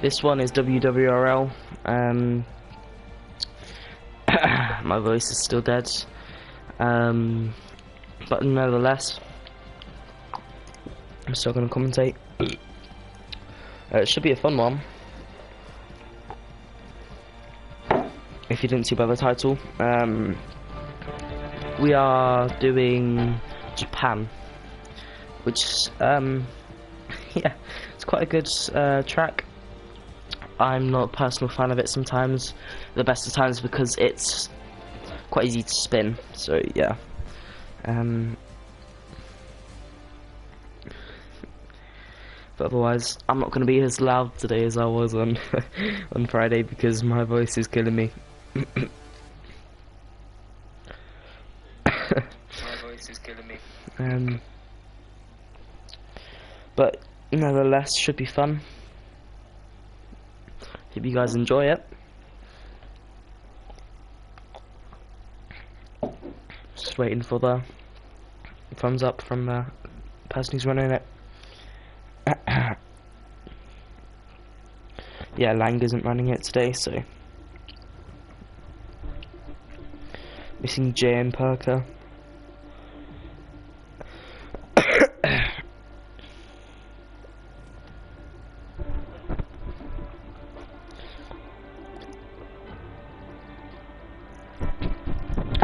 This one is Wwrl. My voice is still dead, but nevertheless, I'm still going to commentate. It should be a fun one. If you didn't see by the title, we are doing Japan, which yeah, it's quite a good track. I'm not a personal fan of it sometimes, the best of times, because it's quite easy to spin, so yeah. But otherwise, I'm not going to be as loud today as I was on on Friday, because my voice is killing me. My voice is killing me. But nevertheless, should be fun. Hope you guys enjoy it. Just waiting for the thumbs up from the person who's running it. Yeah, Lang isn't running it today, so missing Jay and Parker.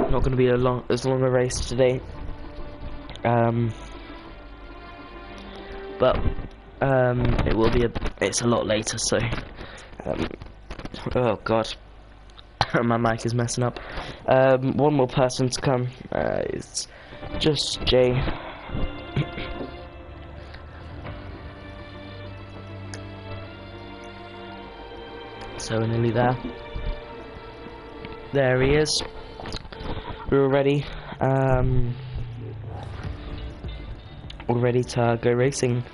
Not going to be as long a race today, but it will be it's a lot later, so oh god, my mic is messing up. One more person to come. It's just Jay. So we're nearly there. There he is. We're all ready. All ready to go racing.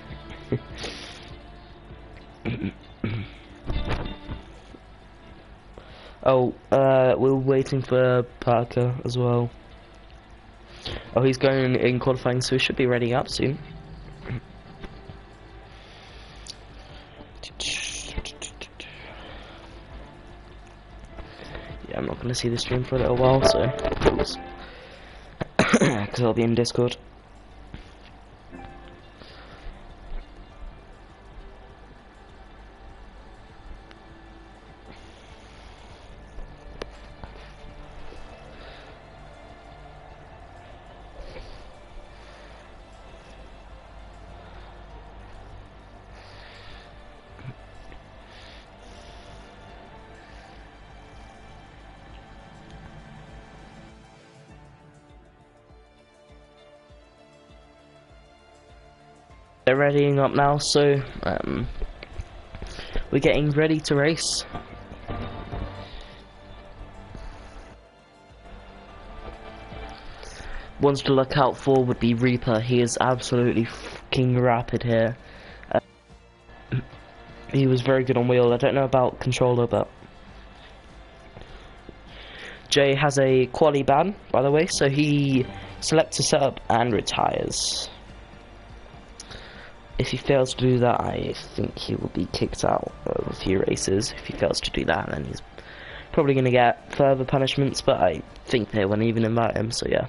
Oh, we're waiting for Parker as well. Oh, he's going in qualifying, so he should be ready up soon. Yeah, I'm not going to see the stream for a little while, so because I'll be in Discord. They're readying up now, so we're getting ready to race. Ones to look out for would be Reaper. He is absolutely fucking rapid here. He was very good on wheel. I don't know about controller, but Jay has a quali ban, by the way, so he selects a setup and retires. If he fails to do that, I think he will be kicked out of a few races. If he fails to do that, then he's probably going to get further punishments, but I think they won't even invite him, so yeah.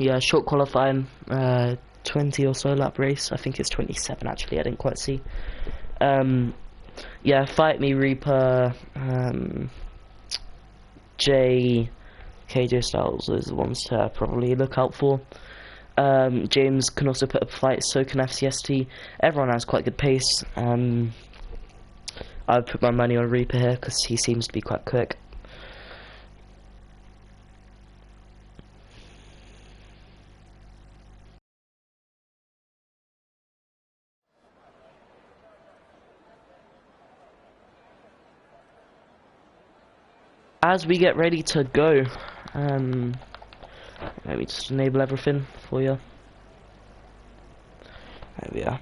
Yeah, short qualifying, 20 or so lap race. I think it's 27 actually, I didn't quite see. Yeah, Fight Me, Reaper, Jay, KJ Styles is the ones to probably look out for. James can also put up a fight, so can FCST. Everyone has quite good pace. I've put my money on Reaper here because he seems to be quite quick. as we get ready to go, let me just enable everything for you. There we are.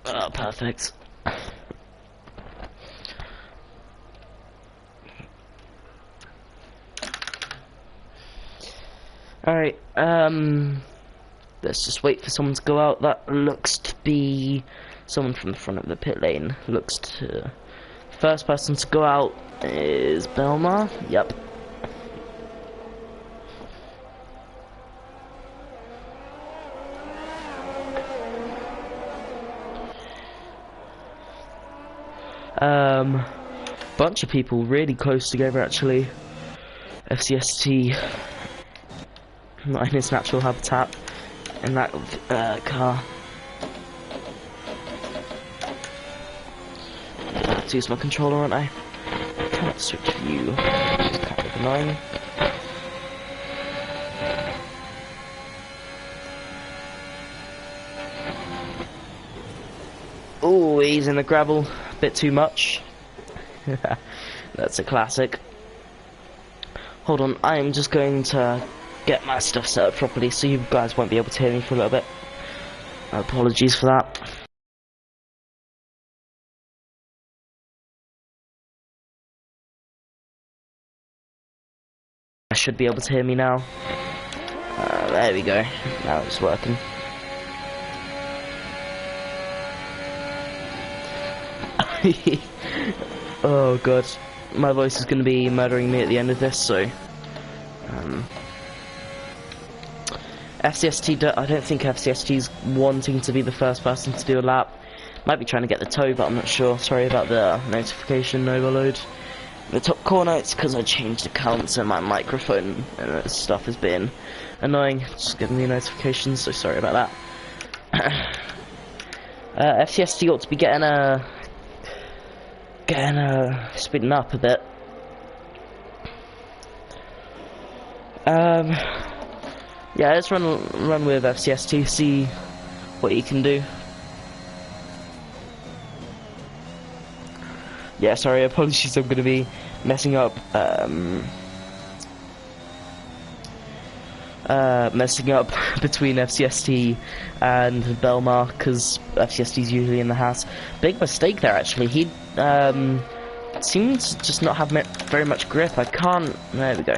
Oh, perfect. Alright, let's just wait for someone to go out. That looks to be someone from the front of the pit lane. Looks to... First person to go out is Belmar. Yep. Bunch of people really close together actually. FCST not in its natural habitat in that car. I have to use my controller, aren't I? Can't switch view. It's kind of annoying. Oh, he's in the gravel. A bit too much. That's a classic. Hold on, I'm just going to get my stuff set up properly so you guys won't be able to hear me for a little bit. Apologies for that. I should be able to hear me now. There we go. Now it's working. Oh god, my voice is going to be murdering me at the end of this, so FCST, I don't think FCST is wanting to be the first person to do a lap. Might be trying to get the toe, but I'm not sure. Sorry about the notification overload. In the top corner, it's because I changed accounts and my microphone and stuff has been annoying. Just giving me notifications, so sorry about that. FCST ought to be getting speeding up a bit. Yeah, let's run with FCST, see what he can do. Yeah, sorry, apologies, I'm going to be messing up between FCST and Belmar, because FCST's usually in the house. Big mistake there, actually. He seems to just not have very much grip. I can't... There we go.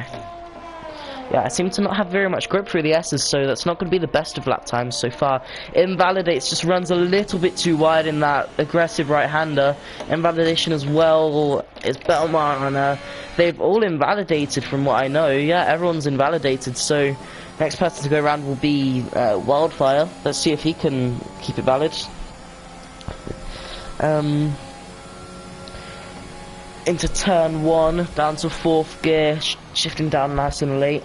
Yeah, I seem to not have very much grip through the S's, so that's not going to be the best of lap times so far. Invalidates just runs a little bit too wide in that aggressive right-hander. Invalidation as well is Belmar, and they've all invalidated from what I know. Yeah, everyone's invalidated, so next person to go around will be Wildfire. Let's see if he can keep it valid. Into turn 1, down to 4th gear, shifting down nice and late.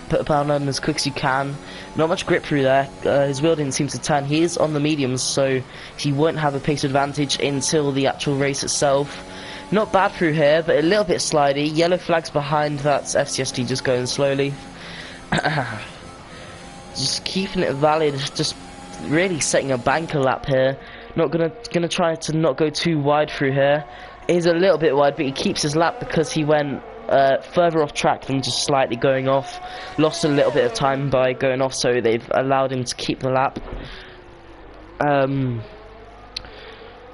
Put the power on as quick as you can. Not much grip through there. His wheel didn't seem to turn. He is on the mediums, so he won't have a pace advantage until the actual race itself. Not bad through here, but a little bit slidey. Yellow flags behind, that's FCST just going slowly. Just keeping it valid, just really setting a banker lap here. Not gonna try to not go too wide through here. He's a little bit wide, but he keeps his lap because he went further off track than just slightly going off. Lost a little bit of time by going off, so they've allowed him to keep the lap.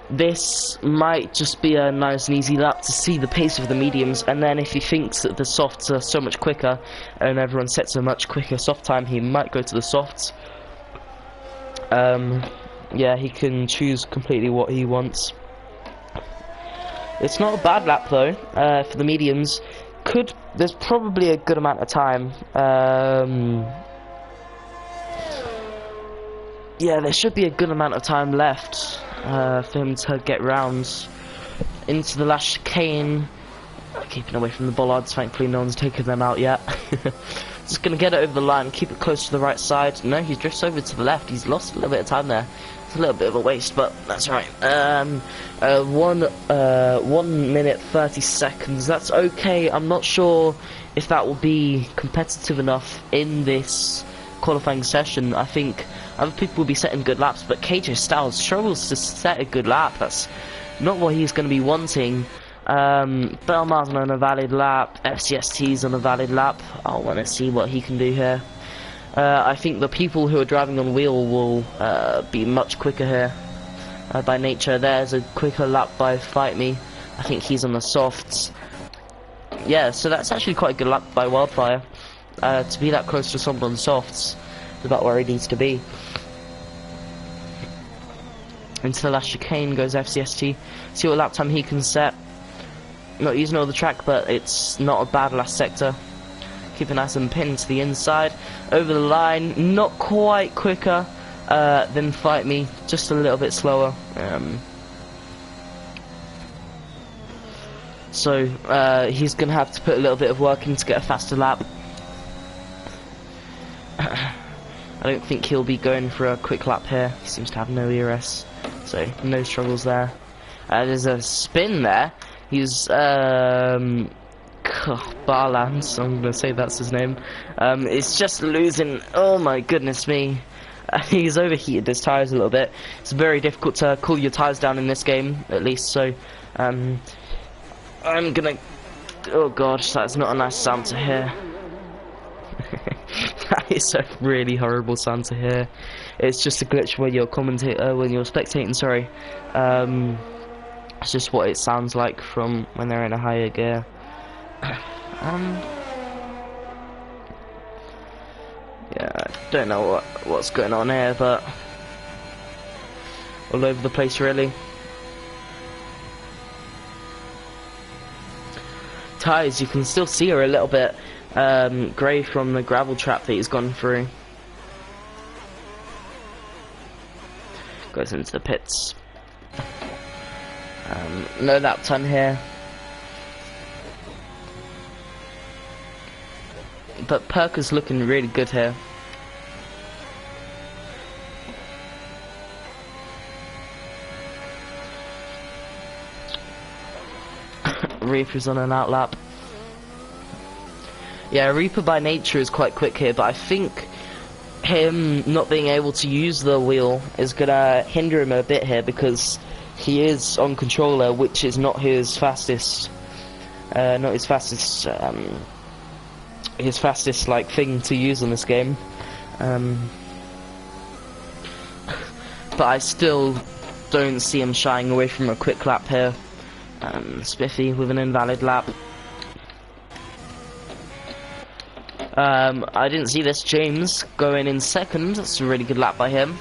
This might just be a nice and easy lap to see the pace of the mediums, and then if he thinks that the softs are so much quicker and everyone sets a much quicker soft time, he might go to the softs. Yeah, he can choose completely what he wants. It's not a bad lap though, for the mediums. There's probably a good amount of time. Yeah, there should be a good amount of time left for him to get round into the last chicane. Keeping away from the bollards, thankfully no one's taken them out yet. Just gonna get it over the line, keep it close to the right side. No, he drifts over to the left. He's lost a little bit of time there. It's a little bit of a waste, but that's right. 1 minute 30 seconds. That's okay. I'm not sure if that will be competitive enough in this qualifying session. I think Other people will be setting good laps, but KJ Styles struggles to set a good lap. That's not what he's going to be wanting. Belmar's on a valid lap, FCST's on a valid lap. I want to see what he can do here. I think the people who are driving on wheel will be much quicker here by nature. There's a quicker lap by Fight Me. I think he's on the softs. Yeah, so that's actually quite a good lap by Wildfire. To be that close to someone on softs is about where he needs to be. Into the last chicane goes FCST. See what lap time he can set. Not using all the track, but it's not a bad last sector. Keep a nice and pin to the inside. Over the line, not quite quicker than Fight Me, just a little bit slower. So he's going to have to put a little bit of work in to get a faster lap. I don't think he'll be going for a quick lap here. He seems to have no ERS, so no struggles there. There's a spin there. He's Barlands, I'm going to say that's his name. It's just losing. Oh my goodness me. He's overheated his tyres a little bit. It's very difficult to cool your tyres down in this game, at least, so I'm gonna... Oh god, that's not a nice sound to hear. That is a really horrible sound to hear. It's just a glitch when you're spectating, sorry. It's just what it sounds like from when they're in a higher gear. Yeah, I don't know what's going on here, but all over the place really. Tyres, you can still see her a little bit grey from the gravel trap that he's gone through. Goes into the pits. No lap time here. But Perker's looking really good here. Reaper's on an outlap. Yeah, Reaper by nature is quite quick here, but I think him not being able to use the wheel is gonna hinder him a bit here because he is on controller, which is not his fastest, his fastest like thing to use on this game. But I still don't see him shying away from a quick lap here. Spiffy with an invalid lap. I didn't see this. James going in second. That's a really good lap by him.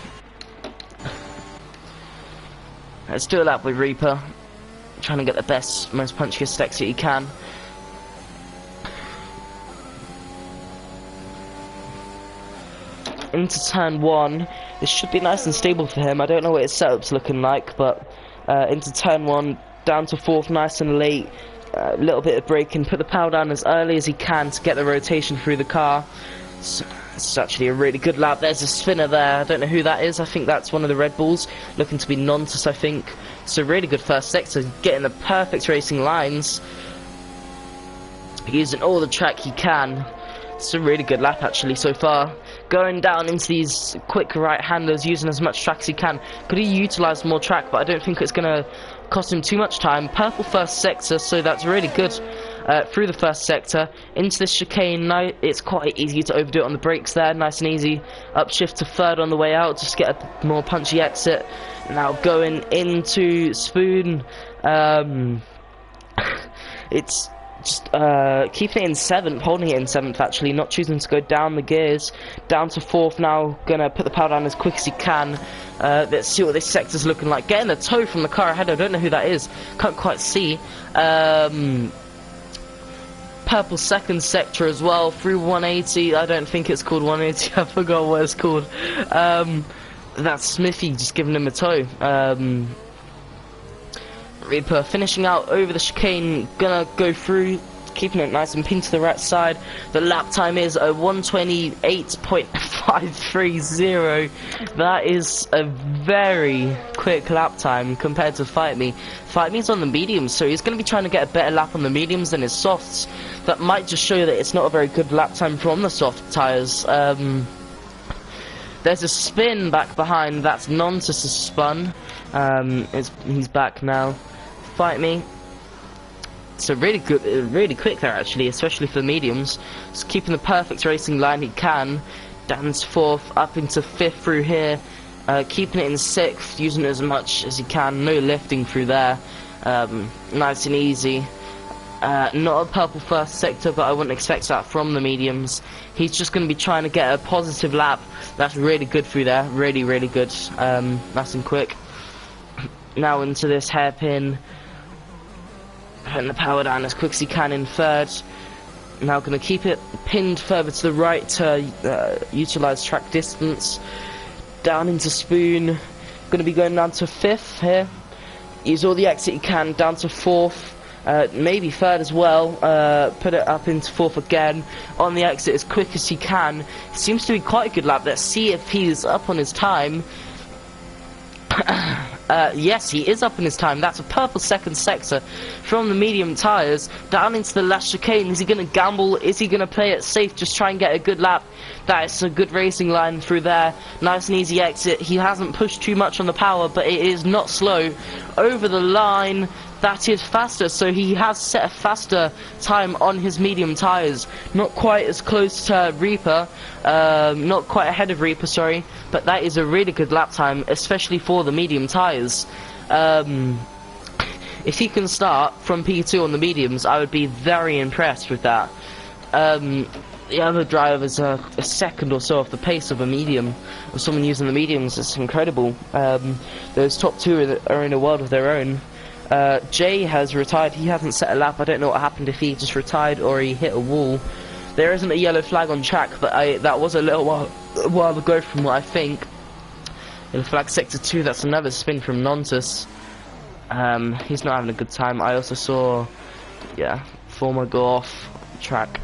Let's do a lap with Reaper. Trying to get the best, most punchiest exit he can. Into turn 1. This should be nice and stable for him. I don't know what his setup's looking like, but into turn 1, down to 4th, nice and late. A little bit of braking, put the power down as early as he can to get the rotation through the car. It's actually a really good lap. There's a spinner there. I don't know who that is. I think that's one of the Red Bulls, looking to be Nontus, I think. So really good first sector, getting the perfect racing lines, using all the track he can. It's a really good lap actually so far. Going down into these quick right-handers, using as much track as he can. Could he utilise more track, but I don't think it's going to cost him too much time. Purple first sector, so that's really good. Through the first sector, into this chicane, now it's quite easy to overdo it on the brakes there, nice and easy. Upshift to 3rd on the way out, just get a more punchy exit. Now going into Spoon, it's just keeping it in 7th, holding it in 7th actually, not choosing to go down the gears. Down to 4th now, gonna put the power down as quick as he can. Let's see what this sector's looking like. Getting a tow from the car ahead, I don't know who that is, can't quite see. Purple second sector as well, through 180, I don't think it's called 180, I forgot what it's called. That's Smithy just giving him a tow. Reaper finishing out over the chicane, gonna go through, keeping it nice and pinned to the right side. The lap time is a 128.530. That is a very quick lap time compared to Fight Me. Fight Me's on the mediums, so he's going to be trying to get a better lap on the mediums than his softs. That might just show you that it's not a very good lap time from the soft tyres. There's a spin back behind. That's Nontus has spun. He's back now. Fight me. So really good, really quick there actually, especially for the mediums. Just keeping the perfect racing line he can. Down into 4th, up into 5th through here. Keeping it in 6th, using it as much as he can. No lifting through there. Nice and easy. Not a purple first sector, but I wouldn't expect that from the mediums. He's just going to be trying to get a positive lap. That's really good through there. Really, really good. Nice and quick. Now into this hairpin. Putting the power down as quick as he can in 3rd. Now going to keep it pinned further to the right to utilise track distance. Down into Spoon. Going to be going down to 5th here. Use all the exit he can. Down to 4th. Maybe 3rd as well. Put it up into 4th again. On the exit as quick as he can. Seems to be quite a good lap. Let's see if he's up on his time. Yes, he is up in his time. That's a purple 2nd sector from the medium tyres down into the last chicane. Is he going to gamble? Is he going to play it safe? Just try and get a good lap. That is a good racing line through there. Nice and easy exit. He hasn't pushed too much on the power, but it is not slow. Over the line. That is faster, so he has set a faster time on his medium tyres. Not quite as close to Reaper, not quite ahead of Reaper, sorry, but that is a really good lap time, especially for the medium tyres. If he can start from P2 on the mediums, I would be very impressed with that. The other drivers are a second or so off the pace of a medium, or someone using the mediums. It's incredible. Those top 2 are in a world of their own. Jay has retired. He hasn't set a lap. I don't know what happened, if he just retired or he hit a wall. There isn't a yellow flag on track, but that was a little while ago from what I think. Yellow flag sector 2, that's another spin from Nontus. He's not having a good time. I also saw, yeah, Former go off track.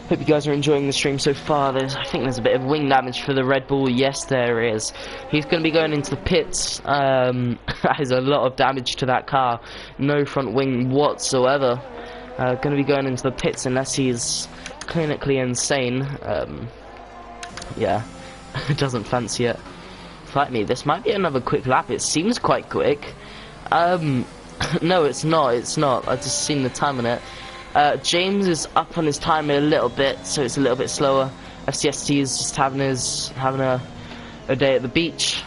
Hope you guys are enjoying the stream so far. I think there's a bit of wing damage for the Red Bull. Yes, there is. He's going to be going into the pits. That is a lot of damage to that car. No front wing whatsoever. Going to be going into the pits unless he's clinically insane. Yeah, doesn't fancy it. Fight me. This might be another quick lap. It seems quite quick. No, it's not. It's not. I've just seen the time on it. James is up on his time a little bit, so it's a little bit slower. FCST is just having a day at the beach.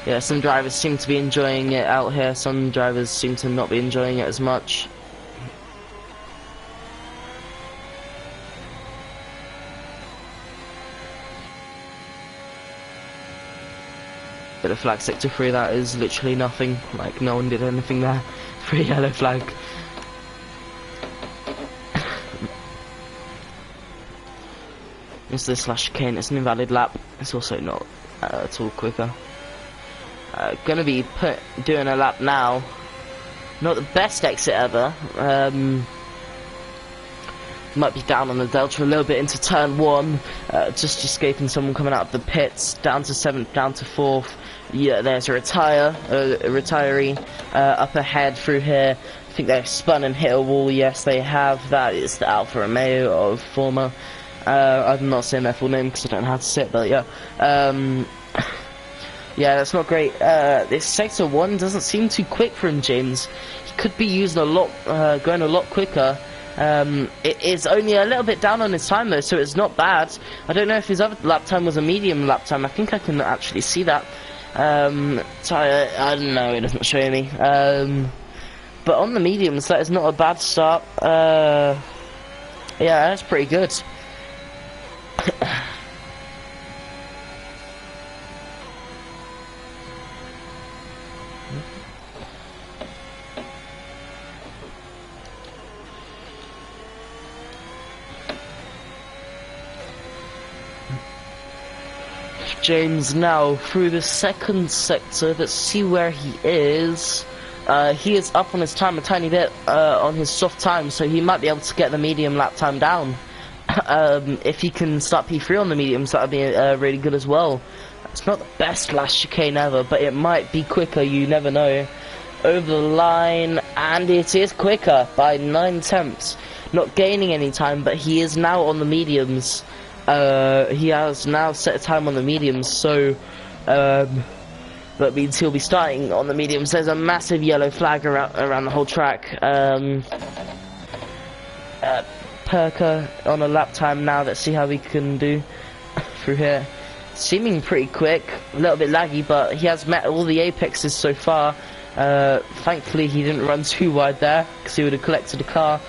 Yeah, some drivers seem to be enjoying it out here. Some drivers seem to not be enjoying it as much. Bit of flag sector 3, that is literally nothing. Like, no one did anything there. 3 yellow flag. It's this slash chicane. It's an invalid lap. It's also not at all quicker. Gonna be doing a lap now. Not the best exit ever. Might be down on the delta a little bit into turn 1. Just escaping someone coming out of the pits. Down to 7th, down to 4th. Yeah, there's a retiree up ahead through here. I think they've spun and hit a wall. Yes, they have. That is the Alfa Romeo of Former. I'm not saying their full name because I don't know how to say it, but yeah. Yeah, that's not great. This sector 1 doesn't seem too quick for him, James. He could be using a lot, going a lot quicker. It is only a little bit down on his time though, so it's not bad. I don't know if his other lap time was a medium lap time. I think I can actually see that. So I don't know, it doesn't show me. But on the mediums, that is not a bad start. Yeah, that's pretty good. James now through the second sector. Let's see where he is. He is up on his time a tiny bit on his soft time, so he might be able to get the medium lap time down. if he can start P3 on the mediums, that would be really good as well. It's not the best last chicane ever, but it might be quicker, you never know. Over the line, and it is quicker by 9/10. Not gaining any time, but he is now on the mediums. He has now set a time on the mediums, so that means he'll be starting on the mediums. There's a massive yellow flag around the whole track. Perker on a lap time now. Let's see how we can do through here. Seeming pretty quick, a little bit laggy, but he has met all the apexes so far. Thankfully he didn't run too wide there, because he would have collected a car.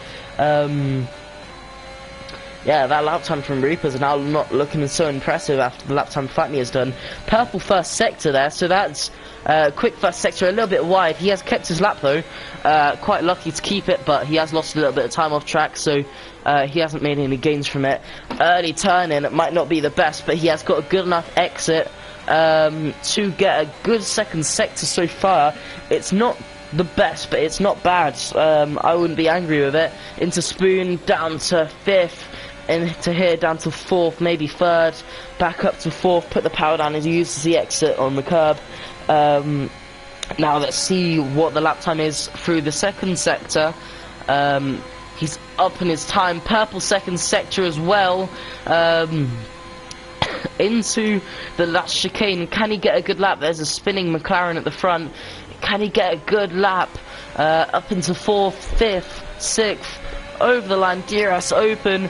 Yeah, that lap time from Reaper's now not looking so impressive after the lap time Fight Me has done. Purple first sector there, so that's quick first sector, a little bit wide. He has kept his lap though, quite lucky to keep it, but he has lost a little bit of time off track, so he hasn't made any gains from it. Early turn in, it might not be the best, but he has got a good enough exit to get a good second sector so far. It's not the best, but it's not bad. I wouldn't be angry with it. Into Spoon, down to 5th, into here, down to 4th, maybe 3rd, back up to 4th, put the power down and uses the exit on the curb. Now let's see what the lap time is through the second sector. He's up in his time. Purple second sector as well. Into the last chicane. Can he get a good lap? There's a spinning McLaren at the front. Can he get a good lap? Up into 4th, 5th, 6th. Over the line. DRS open.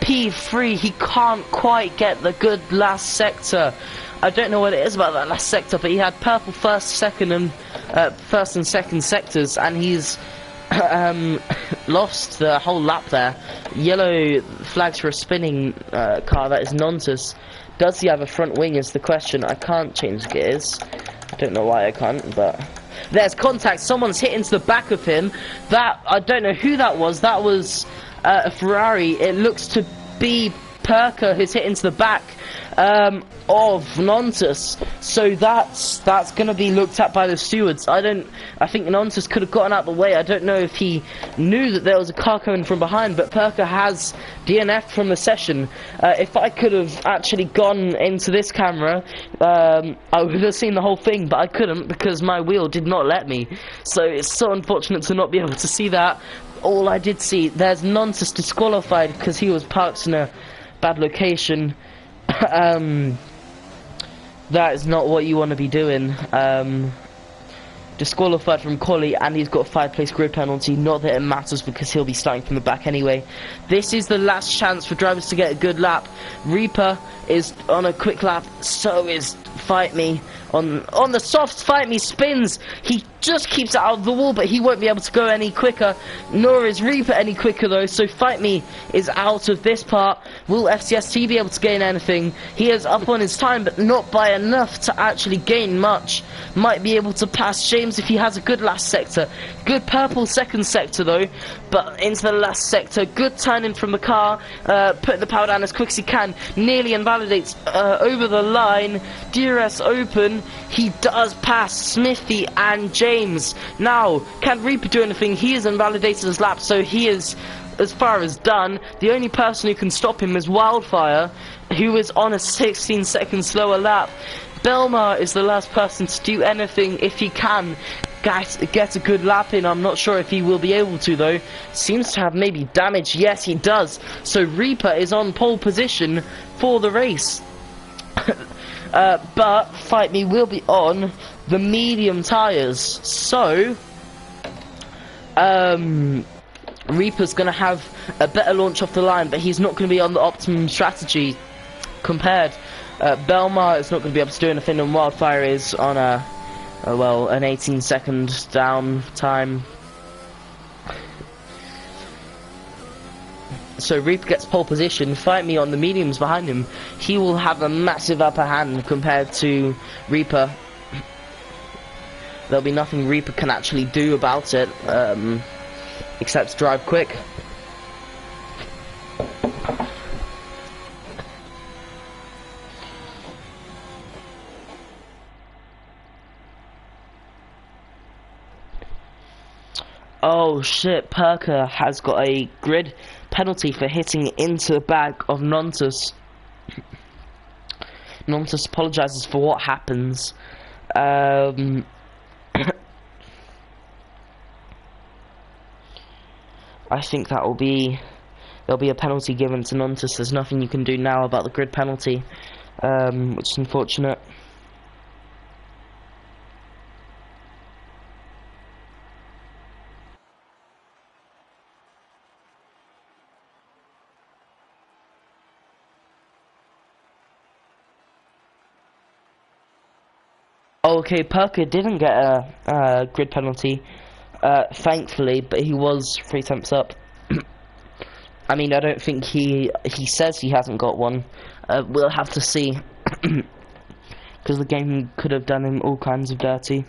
P3. He can't quite get the good last sector. I don't know what it is about that last sector, but he had purple first, second, and first and second sectors, and he's lost the whole lap there. Yellow flags for a spinning car. That is Nontus. Does he have a front wing is the question. I can't change gears. I don't know why I can't, but there's contact. Someone's hit into the back of him. That, I don't know who that was. That was a Ferrari. It looks to be Perker who's hit into the back of Nontus, so that's going to be looked at by the stewards. I think Nontus could have gotten out the way. I don't know if he knew that there was a car coming from behind, but Perker has DNF from the session. If I could have actually gone into this camera, I would have seen the whole thing, but I couldn't because my wheel did not let me. So it's so unfortunate to not be able to see that. All I did see, there's Nontus disqualified because he was parked in a bad location. That is not what you want to be doing. Disqualified from quali, and he's got a 5-place grid penalty. Not that it matters because he'll be starting from the back anyway. This is the last chance for drivers to get a good lap. Reaper is on a quick lap, so is Fight Me. On the soft, Fight Me spins. He just keeps it out of the wall, but he won't be able to go any quicker. Nor is Reaper any quicker though, so Fight Me is out of this part. Will FCST be able to gain anything? He is up on his time, but not by enough to actually gain much. Might be able to pass James if he has a good last sector. Good purple second sector though, but into the last sector. Good turning from the car, putting the power down as quick as he can. Nearly invalidates over the line. DRS open. He does pass Smithy and James. Now, can Reaper do anything? He is invalidated his lap, so he is as far as done. The only person who can stop him is Wildfire, who is on a 16-second slower lap. Belmar is the last person to do anything if he can get a good lap in. I'm not sure if he will be able to though. Seems to have maybe damage. Yes, he does. So Reaper is on pole position for the race. But Fight Me will be on the medium tyres. So Reaper's going to have a better launch off the line, but he's not going to be on the optimum strategy compared. Belmar is not going to be able to do anything, and Wildfire is on an 18-second down time. So Reaper gets pole position. Fight Me on the mediums behind him. He will have a massive upper hand compared to Reaper. There'll be nothing Reaper can actually do about it, except drive quick. Oh shit, Perker has got a grid penalty for hitting into the bag of Nontus. Nontus apologises for what happens. I think there'll be a penalty given to Nontus. There's nothing you can do now about the grid penalty, which is unfortunate. Okay, Perker didn't get a grid penalty, thankfully, but he was 3 temps up. I mean, I don't think he says he hasn't got one. We'll have to see, because the game could have done him all kinds of dirty.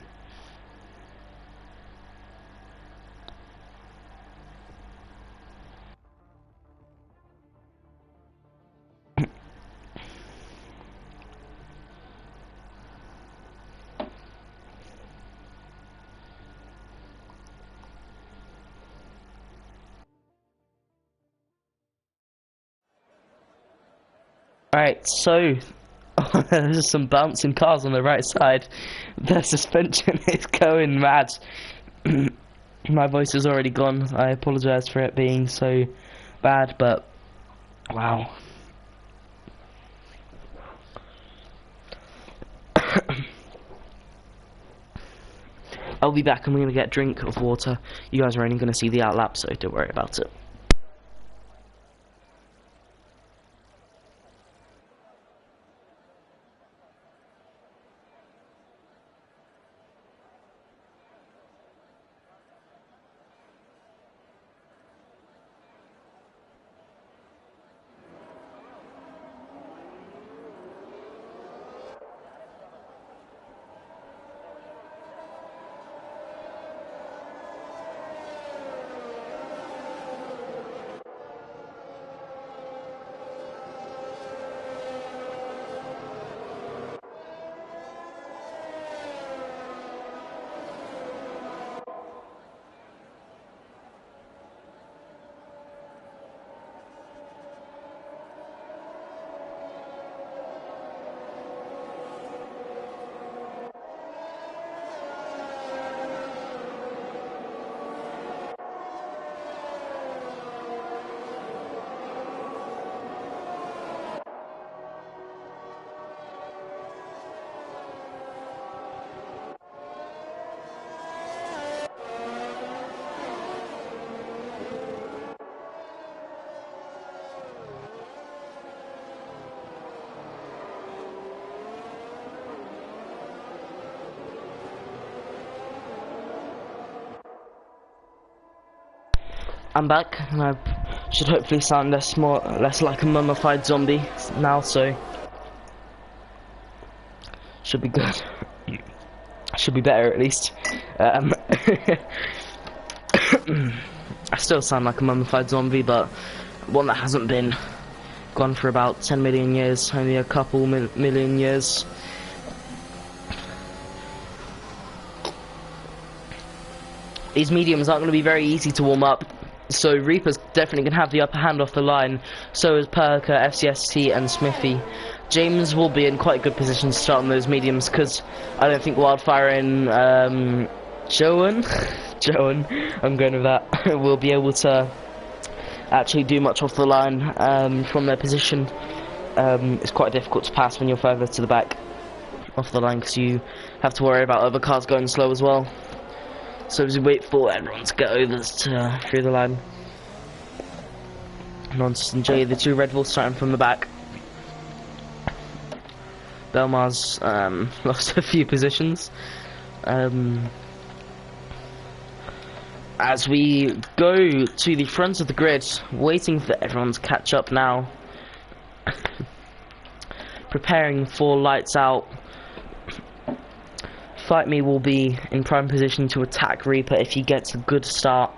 Alright, so there's some bouncing cars on the right side. The suspension is going mad. My voice is already gone. I apologise for it being so bad, but wow. I'll be back. I'm going to get a drink of water. You guys are only going to see the outlap, so don't worry about it. I'm back, and I should hopefully sound less like a mummified zombie now, so should be good. Should be better at least. I still sound like a mummified zombie, but one that hasn't been gone for about 10 million years, only a couple million years. These mediums aren't going to be very easy to warm up. So Reaper's definitely going to have the upper hand off the line. So is Perker, FCST and Smithy. James will be in quite a good position to start on those mediums, because I don't think Wildfire and Joan, I'm going with that, will be able to actually do much off the line from their position. It's quite difficult to pass when you're further to the back off the line, because you have to worry about other cars going slow as well. So as we wait for everyone to get over through the line. Nonsense and Jay, the two Red Bulls starting from the back. Belmar's lost a few positions. As we go to the front of the grid, waiting for everyone to catch up now. Preparing for lights out. Fight Me will be in prime position to attack Reaper if he gets a good start.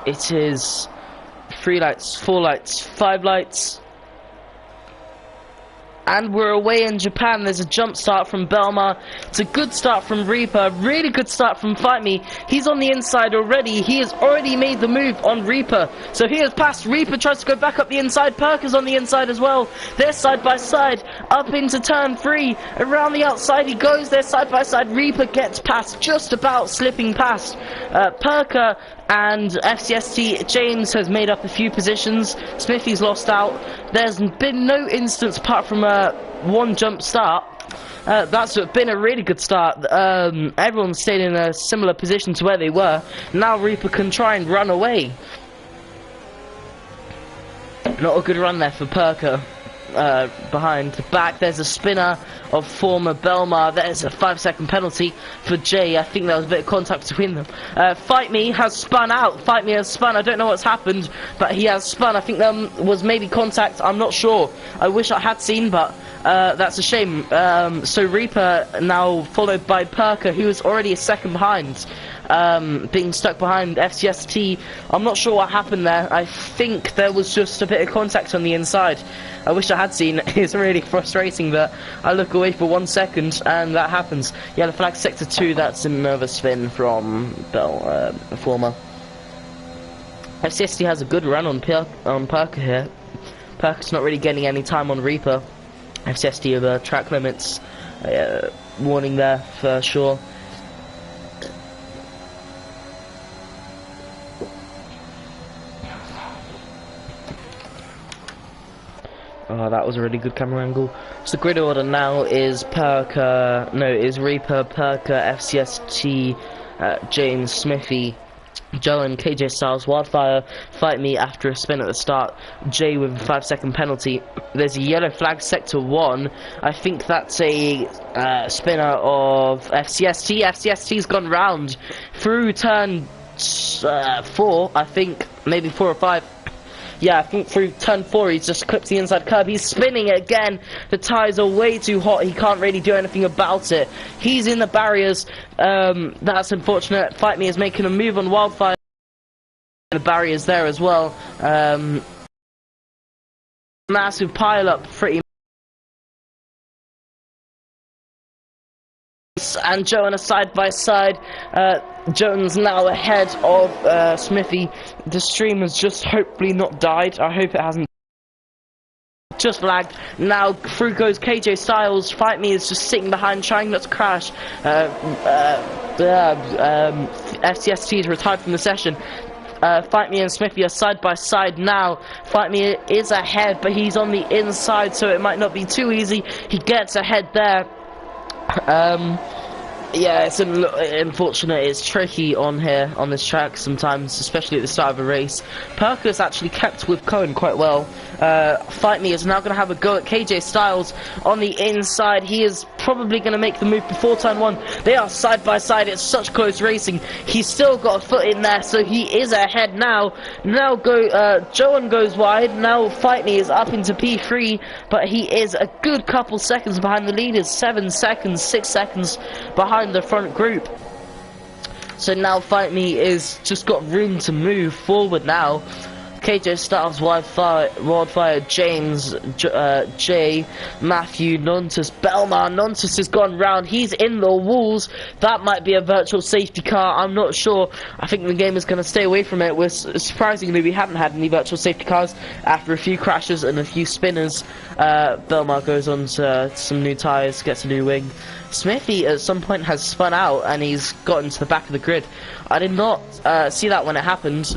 It is 3 lights, 4 lights, 5 lights. And we're away in Japan. There's a jump start from Belmar. It's a good start from Reaper. Really good start from Fight Me. He's on the inside already. He has already made the move on Reaper. So he has passed. Reaper tries to go back up the inside. Perker's on the inside as well. They're side by side. Up into turn 3. Around the outside he goes. They're side by side. Reaper gets past. Just about slipping past. Perker and FCST James has made up a few positions. Smithy's lost out. There's been no instance apart from one jump start. That's been a really good start. Everyone's stayed in a similar position to where they were. Now Reaper can try and run away. Not a good run there for Perker. Behind back there's a spinner of former Belmar. There's a 5-second penalty for Jay. I think there was a bit of contact between them. Fight Me has spun out. Fight Me has spun. I don't know what's happened, but he has spun. I think there was maybe contact. I'm not sure. I wish I had seen, but that's a shame. So Reaper now followed by Perker, who was already a second behind. Being stuck behind FCST. I'm not sure what happened there. I think there was just a bit of contact on the inside. I wish I had seen. It's really frustrating that I look away for 1 second and that happens. Yellow flag sector 2. That's another spin from former. FCST has a good run on Perker here. Perker's not really getting any time on Reaper. FCST over track limits. Warning there for sure. Oh, that was a really good camera angle. So the grid order now is Reaper, Perker, FCST, James, Smithy, Joe and KJ Styles, Wildfire, Fight Me after a spin at the start, Jay with a 5-second penalty. There's a yellow flag sector 1. I think that's a spinner of FCST. FCST's gone round through turn 4, I think, maybe 4 or 5. Yeah, I think through turn 4 he's just clipped the inside curb. He's spinning it again. The tyres are way too hot. He can't really do anything about it. He's in the barriers. That's unfortunate. Fight Me is making a move on Wildfire. The barriers there as well. Massive pile up pretty. And Joe on a side by side. Jones now ahead of Smithy. The stream has just hopefully not died. I hope it hasn't. Just lagged. Now through goes KJ Styles. Fight Me is just sitting behind, trying not to crash. FCST is retired from the session. Fight Me and Smithy are side by side now. Fight Me is ahead, but he's on the inside, so it might not be too easy. He gets ahead there. Yeah, it's unfortunate. It's tricky on here, on this track sometimes, especially at the start of a race. Perker's actually kept with Cohen quite well. Fight Me is now going to have a go at KJ Styles on the inside. He is probably going to make the move before turn 1. They are side by side. It's such close racing. He's still got a foot in there, so he is ahead now. Now Joan goes wide. Now Fight Me is up into P3, but he is a good couple seconds behind the leaders. 7 seconds, 6 seconds behind the front group. So now Fight Me is just got room to move forward now. KJ Styles, Wildfire, James, Jay, Matthew, Nontus, Belmar. Nontus has gone round. He's in the walls. That might be a virtual safety car. I'm not sure. I think the game is going to stay away from it. Surprisingly, we haven't had any virtual safety cars after a few crashes and a few spinners. Belmar goes on to some new tyres, gets a new wing. Smithy at some point has spun out and he's gotten to the back of the grid. I did not see that when it happened.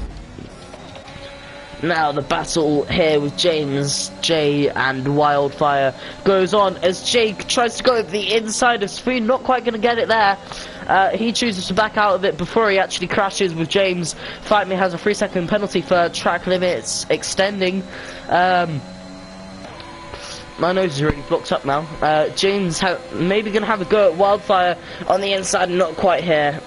Now the battle here with James, Jay and Wildfire goes on as Jay tries to go over the inside of Spoon, not quite going to get it there. He chooses to back out of it before he actually crashes with James. Fight Me has a 3-second penalty for track limits extending. My nose is already blocked up now. James maybe going to have a go at Wildfire on the inside, not quite here.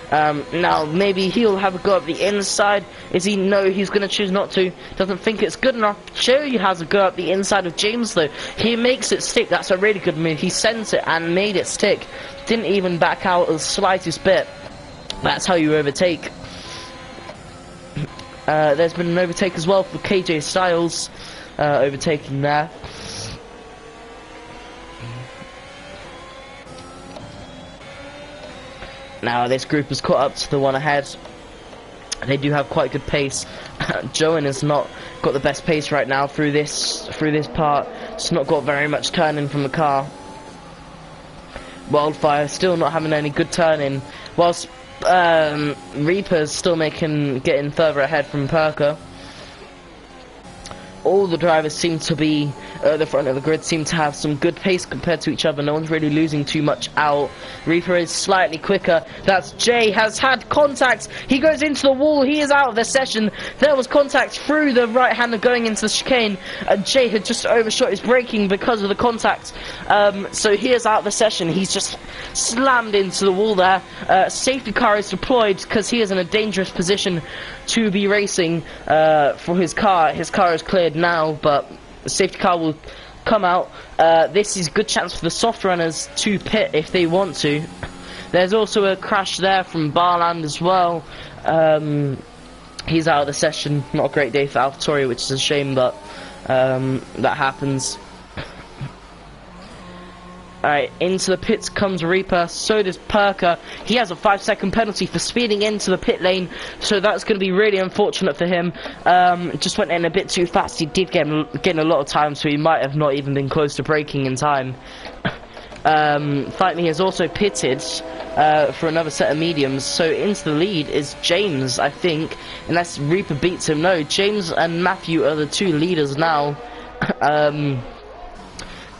Now maybe he'll have a go at the inside. Is he? No, he's going to choose not to. Doesn't think it's good enough. Cherry has a go at the inside of James though. He makes it stick. That's a really good move. He sent it and made it stick. Didn't even back out the slightest bit. That's how you overtake. There's been an overtake as well for KJ Styles. Overtaking there. Now this group has caught up to the one ahead. They do have quite good pace. Joan has not got the best pace right now through this part. It's not got very much turning from the car. Wildfire still not having any good turning, whilst Reaper's still getting further ahead from Perker. All the drivers seem to be at the front of the grid, seem to have some good pace compared to each other. No one's really losing too much out. Reaper is slightly quicker. That's Jay, has had contact. He goes into the wall. He is out of the session. There was contact through the right hander going into the chicane. Jay had just overshot his braking because of the contact. So he is out of the session. He's just slammed into the wall there. Safety car is deployed because he is in a dangerous position to be racing for his car. His car is cleared now, but the safety car will come out. This is a good chance for the soft runners to pit if they want to. There's also a crash there from Barland as well. He's out of the session. Not a great day for AlphaTauri, which is a shame, but that happens. Alright, into the pits comes Reaper, so does Perker. He has a 5-second penalty for speeding into the pit lane, so that's going to be really unfortunate for him. Just went in a bit too fast. He did get a lot of time, so he might have not even been close to braking in time. Fight Me has also pitted for another set of mediums, so into the lead is James, I think, unless Reaper beats him. No, James and Matthew are the two leaders now.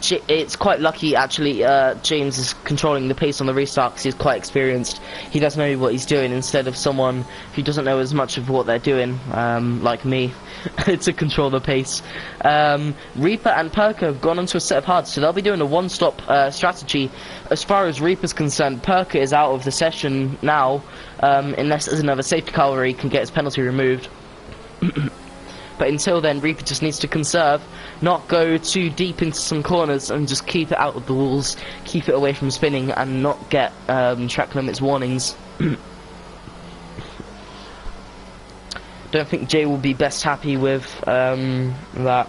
It's quite lucky, actually. James is controlling the pace on the restart because he's quite experienced. He does know what he's doing instead of someone who doesn't know as much of what they're doing, like me, to control the pace. Reaper and Perker have gone onto a set of hards, so they'll be doing a one-stop strategy. As far as Reaper's concerned, Perker is out of the session now, unless there's another safety car where he can get his penalty removed. But until then, Reaper just needs to conserve, not go too deep into some corners, and just keep it out of the walls, keep it away from spinning, and not get track limits warnings. Don't think Jay will be best happy with that.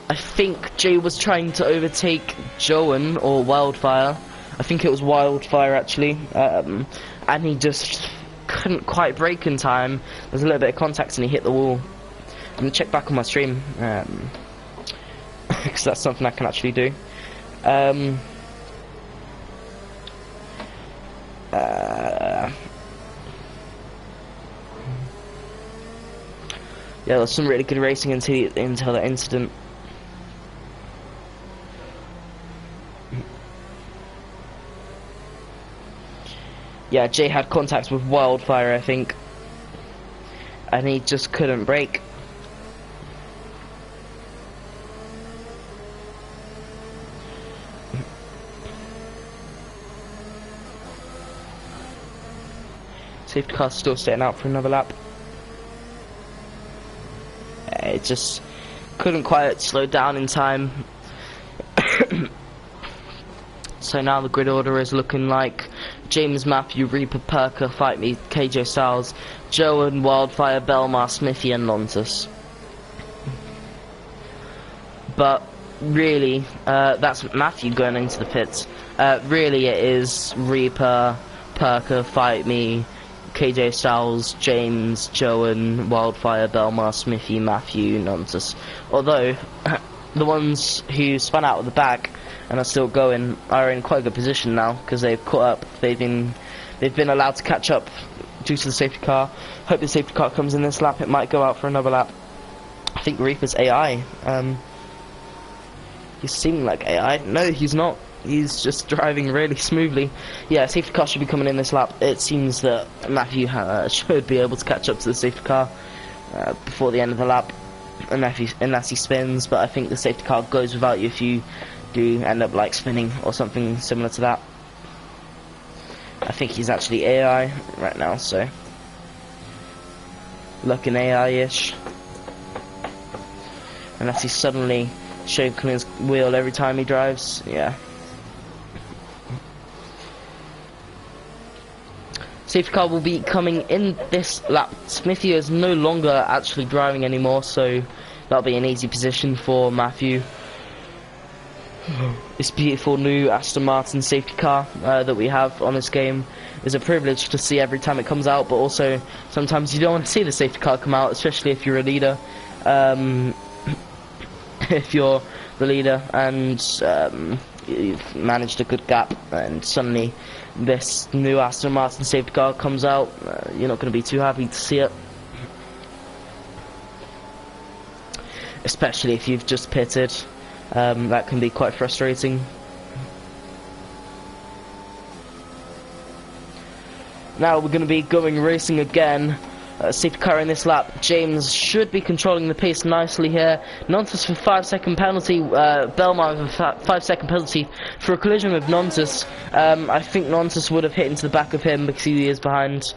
I think Jay was trying to overtake Joan or Wildfire. I think it was Wildfire, actually, and he just couldn't quite brake in time. There's a little bit of contact and he hit the wall. I'm going to check back on my stream, because that's something I can actually do. Yeah, there's some really good racing until that incident. Yeah, Jay had contact with Wildfire, I think, and he just couldn't brake. Safety car's still setting out for another lap. It just couldn't quite slow down in time. So now the grid order is looking like James, Matthew, Reaper, Perker, Fight Me, KJ Styles, Joe and Wildfire, Belmar, Smithy and Lontus. But really, that's Matthew going into the pits. Really it is Reaper, Perker, Fight Me, KJ Styles, James, Joe and Wildfire, Belmar, Smithy, Matthew, Nontus. Although the ones who spun out of the back and are still going are in quite a good position now because they've caught up. They've been allowed to catch up due to the safety car. Hope the safety car comes in this lap. It might go out for another lap. I think Reaper's AI. He's seeming like AI. No, he's not. He's just driving really smoothly. Yeah, safety car should be coming in this lap. It seems that Matthew should be able to catch up to the safety car before the end of the lap, unless he spins. But I think the safety car goes without you if you do end up like spinning or something similar to that. I think he's actually AI right now, so looking AI-ish, unless he's suddenly shaking his wheel every time he drives. Yeah. Safety car will be coming in this lap. Smithy is no longer actually driving anymore, so that'll be an easy position for Matthew. This beautiful new Aston Martin safety car that we have on this game is a privilege to see every time it comes out, but also sometimes you don't want to see the safety car come out, especially if you're a leader. If you're the leader and you've managed a good gap and suddenly this new Aston Martin safety car comes out, you're not going to be too happy to see it. Especially if you've just pitted. That can be quite frustrating. Now we're going to be going racing again. Safety car in this lap. James should be controlling the pace nicely here. Nontus for 5-second penalty. Belmar with a 5-second penalty for a collision with Nontus. I think Nontus would have hit into the back of him because he is behind.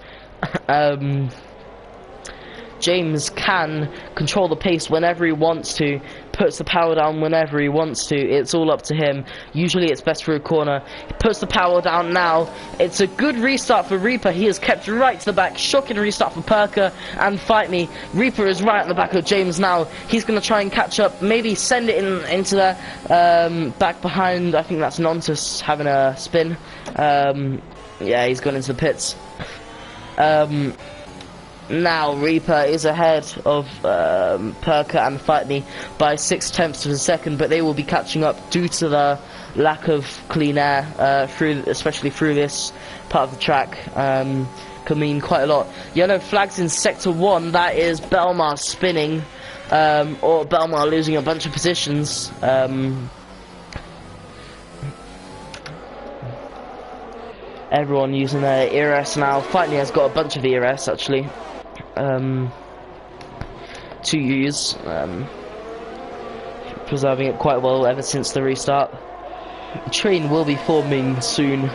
James can control the pace whenever he wants to, puts the power down whenever he wants to. It's all up to him. Usually it's best for a corner. He puts the power down now. It's a good restart for Reaper. He is kept right to the back. Shocking restart for Perker and Fight Me. Reaper is right at the back of James now. He's going to try and catch up, maybe send it into the back behind. I think that's Nontus having a spin. Yeah, he's gone into the pits. Now Reaper is ahead of Perker and Fight Me by 6/10 of a second, but they will be catching up due to the lack of clean air, especially through this part of the track. Can mean quite a lot. Yellow flags in sector 1. That is Belmar spinning, or Belmar losing a bunch of positions. Everyone using their ERS now. Fight Me has got a bunch of ERS actually. To use, preserving it quite well ever since the restart. The train will be forming soon,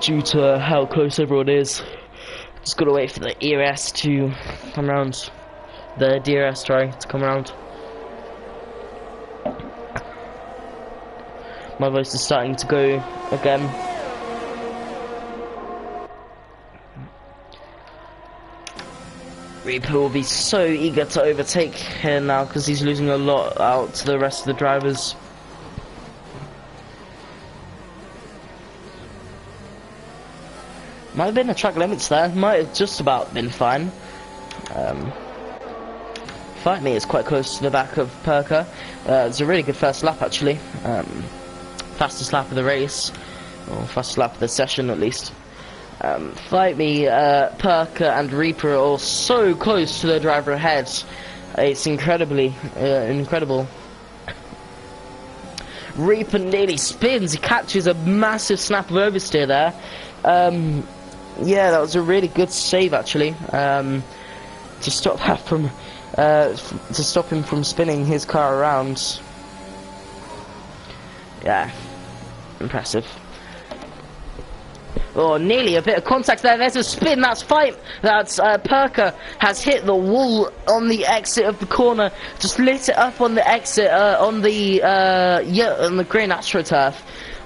due to how close everyone is. Just gotta wait for the ERS to come around. The DRS, sorry, to come around. My voice is starting to go again. Reaper will be so eager to overtake here now because he's losing a lot out to the rest of the drivers. Might have been a track limits there, might have just about been fine. Fight Me is quite close to the back of Perker. It's a really good first lap actually. Fastest lap of the race, or fastest lap of the session at least. Fight Me, Perker and Reaper are all so close to the driver ahead. It's incredibly incredible. Reaper nearly spins. He catches a massive snap of oversteer there. Yeah, that was a really good save actually. To stop that from to stop him from spinning his car around. Yeah, impressive. Oh, nearly a bit of contact there. There's a spin. That's Perker has hit the wall on the exit of the corner. Just lit it up on the exit on the green AstroTurf.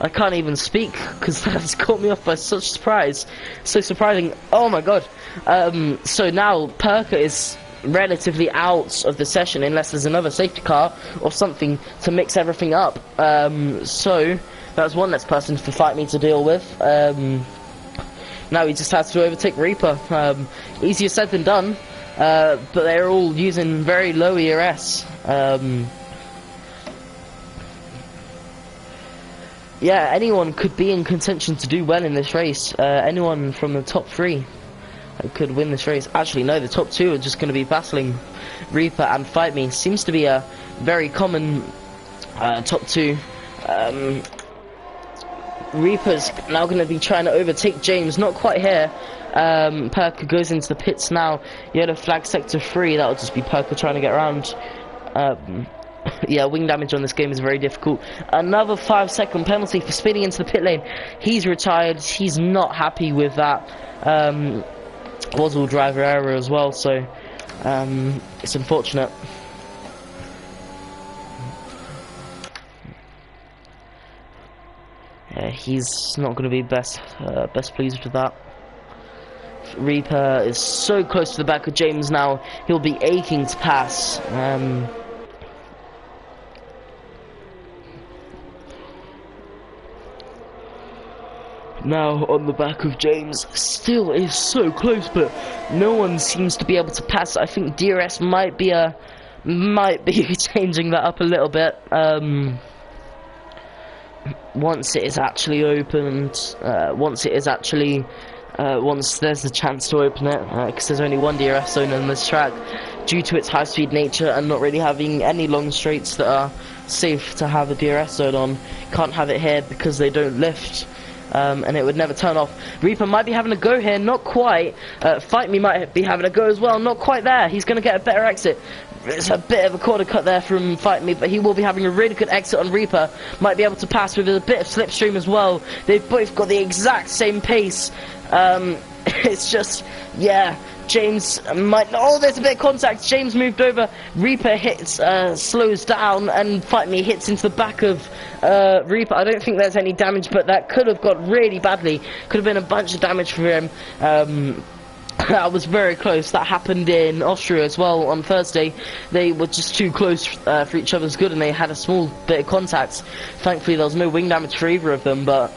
I can't even speak because that's caught me off by such surprise. So surprising. Oh my god. So now Perker is relatively out of the session unless there's another safety car or something to mix everything up. So that's one less person for Fight Me to deal with. Now he just has to overtake Reaper. Easier said than done, but they're all using very low ERS. Yeah, anyone could be in contention to do well in this race. Anyone from the top 3 could win this race. Actually, no, the top 2 are just going to be battling Reaper and Fight Me. Seems to be a very common top 2. Reaper's now going to be trying to overtake James. Not quite here. Perker goes into the pits now. Yellow flag sector 3. That'll just be Perker trying to get around. Yeah, wing damage on this game is very difficult. Another 5-second penalty for spinning into the pit lane. He's retired. He's not happy with that. Wwrl driver error as well, so it's unfortunate. Yeah, he's not going to be best pleased with that. Reaper is so close to the back of James now, he'll be aching to pass. Now on the back of James, still is so close, but no one seems to be able to pass. I think DRS might be changing that up a little bit. Once it is actually opened, once there's a chance to open it, because there's only one DRS zone on this track, due to its high-speed nature and not really having any long straights that are safe to have a DRS zone on. Can't have it here because they don't lift. And it would never turn off. Reaper might be having a go here, not quite. Fight Me might be having a go as well, not quite there. He's going to get a better exit. It's a bit of a corner cut there from Fight Me, but he will be having a really good exit on Reaper. Might be able to pass with a bit of slipstream as well. They've both got the exact same pace. It's just, yeah, James might... Oh, there's a bit of contact. James moved over. Reaper hits, slows down, and Fight Me hits into the back of Reaper. I don't think there's any damage, but that could have got really badly. Could have been a bunch of damage for him. That was very close. That happened in Austria as well on Thursday. They were just too close for each other's good, and they had a small bit of contact. Thankfully, there was no wing damage for either of them, but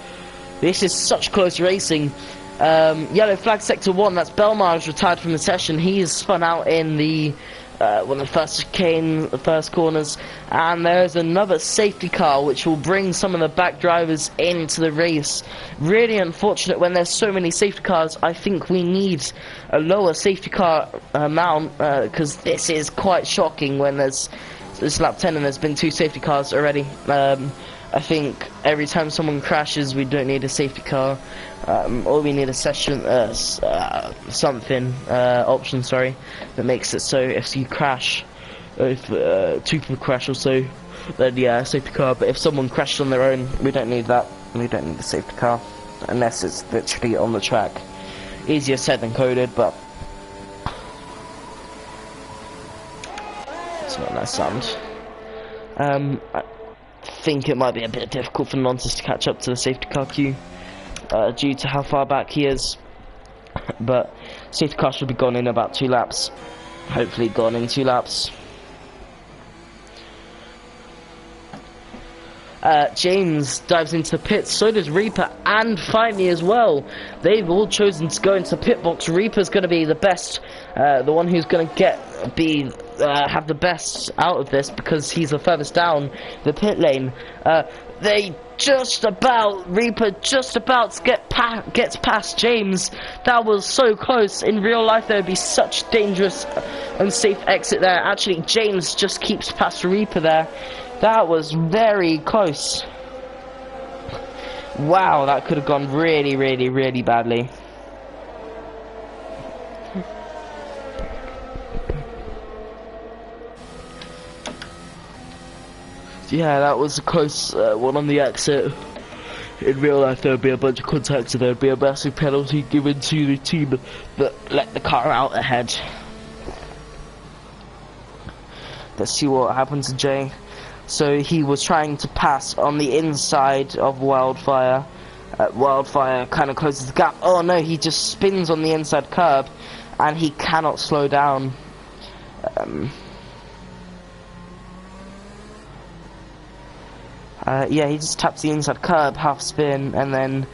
this is such close racing. Yellow flag sector 1, that's Belmar's retired from the session. He is spun out in the one of the first corners, and there's another safety car which will bring some of the back drivers into the race. Really unfortunate when there's so many safety cars. I think we need a lower safety car amount, because this is quite shocking when there's lap 10 and there's been 2 safety cars already. I think every time someone crashes, we don't need a safety car, or we need a session, option, sorry, that makes it so if you crash, if 2 people crash or so, then yeah, a safety car. But if someone crashes on their own, we don't need that. We don't need a safety car, unless it's literally on the track. Easier said than coded, but it's not a nice sound. I think it might be a bit difficult for Nonces to catch up to the safety car queue due to how far back he is, but safety car should be gone in about 2 laps, hopefully gone in 2 laps. James dives into pits, so does Reaper and Fight Me as well. They've all chosen to go into pit box. Reaper's going to be the best, the one who's going to have the best out of this, because he's the furthest down the pit lane. Reaper just about gets past James. That was so close. In real life there would be such dangerous unsafe exit there. Actually, James just keeps past Reaper there. That was very close. Wow, that could have gone really, really, really badly. Yeah, that was a close one on the exit. In real life there would be a bunch of contacts and there would be a massive penalty given to the team that let the car out ahead. Let's see what happens to Jay. So he was trying to pass on the inside of Wildfire. Wildfire kind of closes the gap. Oh no, he just spins on the inside curb and he cannot slow down. Yeah, he just taps the inside curb, half spin, and then